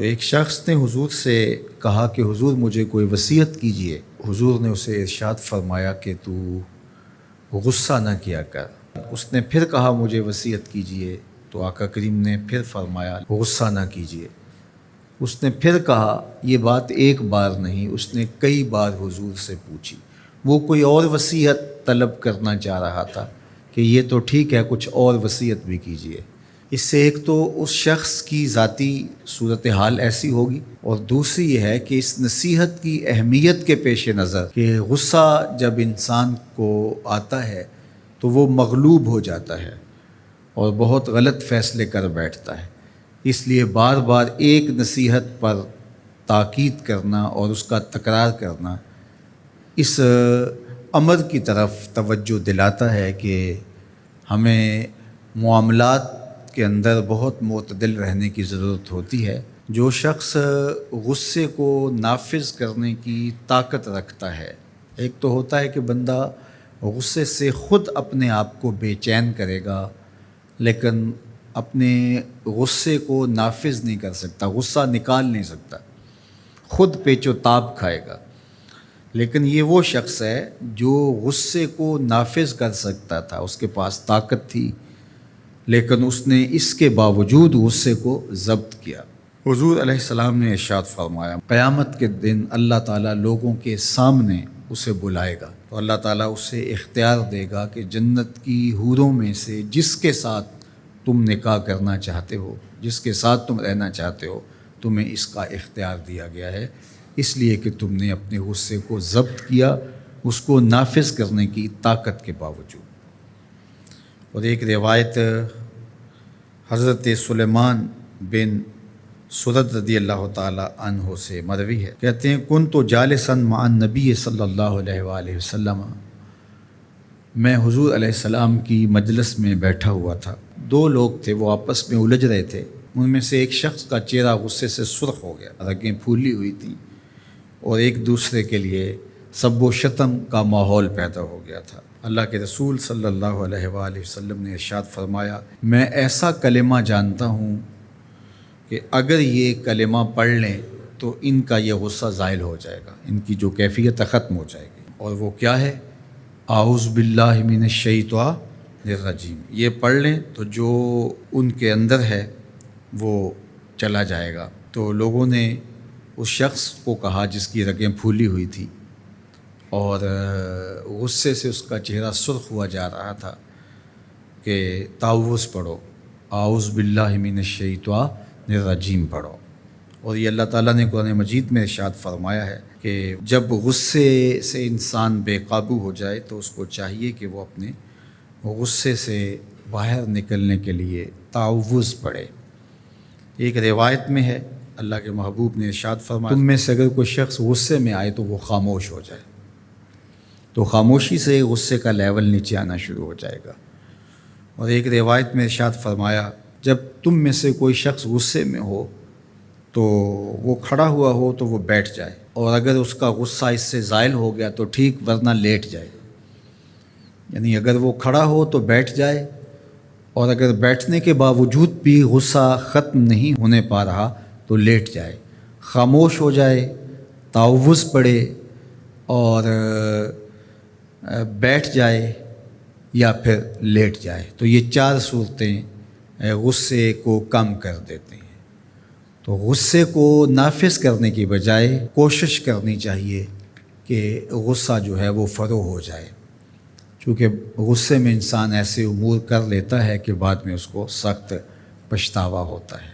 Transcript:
ایک شخص نے حضور سے کہا کہ حضور مجھے کوئی وصیت کیجئے۔ حضور نے اسے ارشاد فرمایا کہ تو غصہ نہ کیا کر۔ اس نے پھر کہا مجھے وصیت کیجئے، تو آقا کریم نے پھر فرمایا غصہ نہ کیجئے۔ اس نے پھر کہا، یہ بات ایک بار نہیں، اس نے کئی بار حضور سے پوچھی۔ وہ کوئی اور وصیت طلب کرنا چاہ رہا تھا کہ یہ تو ٹھیک ہے، کچھ اور وصیت بھی کیجئے۔ اس سے ایک تو اس شخص کی ذاتی صورتحال ایسی ہوگی، اور دوسری یہ ہے کہ اس نصیحت کی اہمیت کے پیش نظر کہ غصہ جب انسان کو آتا ہے تو وہ مغلوب ہو جاتا ہے اور بہت غلط فیصلے کر بیٹھتا ہے۔ اس لیے بار بار ایک نصیحت پر تاکید کرنا اور اس کا تکرار کرنا اس امر کی طرف توجہ دلاتا ہے کہ ہمیں معاملات کے اندر بہت معتدل رہنے کی ضرورت ہوتی ہے۔ جو شخص غصے کو نافذ کرنے کی طاقت رکھتا ہے، ایک تو ہوتا ہے کہ بندہ غصے سے خود اپنے آپ کو بے چین کرے گا، لیکن اپنے غصے کو نافذ نہیں کر سکتا، غصہ نکال نہیں سکتا، خود پیچ و تاب کھائے گا۔ لیکن یہ وہ شخص ہے جو غصے کو نافذ کر سکتا تھا، اس کے پاس طاقت تھی، لیکن اس نے اس کے باوجود غصے کو ضبط کیا۔ حضور علیہ السلام نے ارشاد فرمایا، قیامت کے دن اللہ تعالیٰ لوگوں کے سامنے اسے بلائے گا، تو اللہ تعالیٰ اسے اختیار دے گا کہ جنت کی حوروں میں سے جس کے ساتھ تم نکاح کرنا چاہتے ہو، جس کے ساتھ تم رہنا چاہتے ہو، تمہیں اس کا اختیار دیا گیا ہے، اس لیے کہ تم نے اپنے غصے کو ضبط کیا، اس کو نافذ کرنے کی طاقت کے باوجود۔ اور ایک روایت حضرت سلیمان بن سرد رضی اللہ تعالیٰ عنہ سے مروی ہے، کہتے ہیں کنت جالسا مع النبی صلی اللہ علیہ وآلہ وسلم، میں حضور علیہ السلام کی مجلس میں بیٹھا ہوا تھا۔ دو لوگ تھے، وہ آپس میں الجھ رہے تھے۔ ان میں سے ایک شخص کا چہرہ غصے سے سرخ ہو گیا، رگیں پھولی ہوئی تھیں، اور ایک دوسرے کے لیے سب و شتم کا ماحول پیدا ہو گیا تھا۔ اللہ کے رسول صلی اللہ علیہ وآلہ وسلم نے ارشاد فرمایا، میں ایسا کلمہ جانتا ہوں کہ اگر یہ کلمہ پڑھ لیں تو ان کا یہ غصہ زائل ہو جائے گا، ان کی جو کیفیت ختم ہو جائے گی۔ اور وہ کیا ہے؟ اعوذ باللہ من الشیطان الرجیم۔ یہ پڑھ لیں تو جو ان کے اندر ہے وہ چلا جائے گا۔ تو لوگوں نے اس شخص کو کہا جس کی رگیں پھولی ہوئی تھی اور غصے سے اس کا چہرہ سرخ ہوا جا رہا تھا کہ تعوذ پڑھو، اعوذ باللہ من الشیطان الرجیم پڑھو۔ اور یہ اللہ تعالیٰ نے قرآن مجید میں ارشاد فرمایا ہے کہ جب غصے سے انسان بے قابو ہو جائے تو اس کو چاہیے کہ وہ اپنے غصے سے باہر نکلنے کے لیے تعوذ پڑھے۔ ایک روایت میں ہے اللہ کے محبوب نے ارشاد فرمایا، تم میں سے اگر کوئی شخص غصے میں آئے تو وہ خاموش ہو جائے، تو خاموشی سے غصے کا لیول نیچے آنا شروع ہو جائے گا۔ اور ایک روایت میں ارشاد فرمایا، جب تم میں سے کوئی شخص غصے میں ہو تو وہ کھڑا ہوا ہو تو وہ بیٹھ جائے، اور اگر اس کا غصہ اس سے زائل ہو گیا تو ٹھیک، ورنہ لیٹ جائے۔ یعنی اگر وہ کھڑا ہو تو بیٹھ جائے، اور اگر بیٹھنے کے باوجود بھی غصہ ختم نہیں ہونے پا رہا تو لیٹ جائے، خاموش ہو جائے، تعوذ پڑھے اور بیٹھ جائے یا پھر لیٹ جائے۔ تو یہ چار صورتیں غصے کو کم کر دیتے ہیں۔ تو غصے کو نافذ کرنے کی بجائے کوشش کرنی چاہیے کہ غصہ جو ہے وہ فروغ ہو جائے، چونکہ غصے میں انسان ایسے امور کر لیتا ہے کہ بعد میں اس کو سخت پچھتاوا ہوتا ہے۔